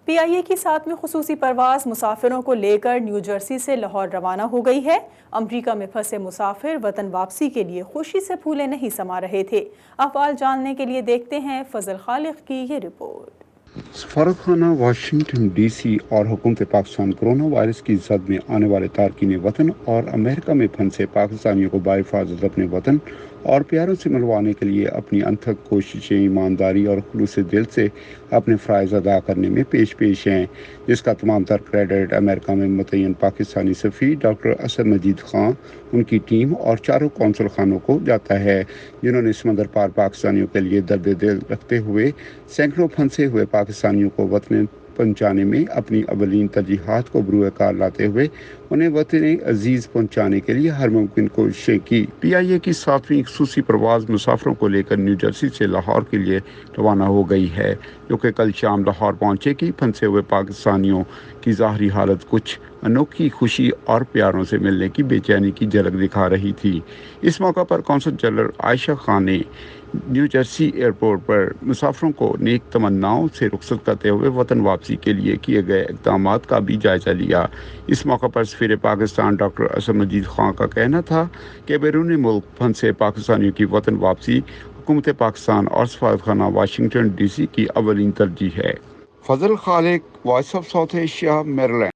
PIA کی 7ویں خصوصی پرواز مسافروں کو لے کر نیو جرسی سے لاہور روانہ ہو گئی ہے۔ امریکہ میں پھنسے مسافر وطن واپسی کے لیے خوشی سے پھولے نہیں سما رہے تھے۔ افعال جاننے کے لیے دیکھتے ہیں فضل خالق کی یہ رپورٹ۔ سفارت خانہ واشنگٹن ڈی سی اور حکومت پاکستان کورونا وائرس کی زد میں آنے والے تارکین وطن اور امریکہ میں پھنسے پاکستانیوں کو بحفاظت اپنے وطن اور پیاروں سے ملوانے کے لیے اپنی انتھک کوششیں ایمانداری اور خلوص دل سے اپنے فرائض ادا کرنے میں پیش ہیں، جس کا تمام تر کریڈٹ امریکہ میں متعین پاکستانی سفیر ڈاکٹر اسد مجید خان، ان کی ٹیم اور چاروں قونصل خانوں کو جاتا ہے، جنہوں نے سمندر پار پاکستانیوں کے لیے درد دل رکھتے ہوئے سینکڑوں پھنسے ہوئے پاکستانیوں کو وطن پہنچانے میں اپنی اولین ترجیحات کو بروئے کار لاتے ہوئے انہیں وطن عزیز پہنچانے کے لیے ہر ممکن کوششیں کی۔ PIA کی 7ویں خصوصی پرواز مسافروں کو لے کر نیو جرسی سے لاہور کے لیے روانہ ہو گئی ہے، جو کہ کل شام لاہور پہنچے گی۔ پھنسے ہوئے پاکستانیوں کی ظاہری حالت کچھ انوکھی خوشی اور پیاروں سے ملنے کی بے چینی کی جھلک دکھا رہی تھی۔ اس موقع پر قونصل جنرل عائشہ خان نے نیو جرسی ایئرپورٹ پر مسافروں کو نیک تمناؤں سے رخصت کرتے ہوئے وطن واپسی کے لیے کیے گئے اقدامات کا بھی جائزہ لیا۔ اس موقع پر سفیر پاکستان ڈاکٹر اسد مجید خان کا کہنا تھا کہ بیرون ملک پھنسے پاکستانیوں کی وطن واپسی حکومت پاکستان اور سفارت خانہ واشنگٹن ڈی سی کی اولین ترجیح ہے۔ Fazal Khaliq, Voice of South Asia, میریلینڈ۔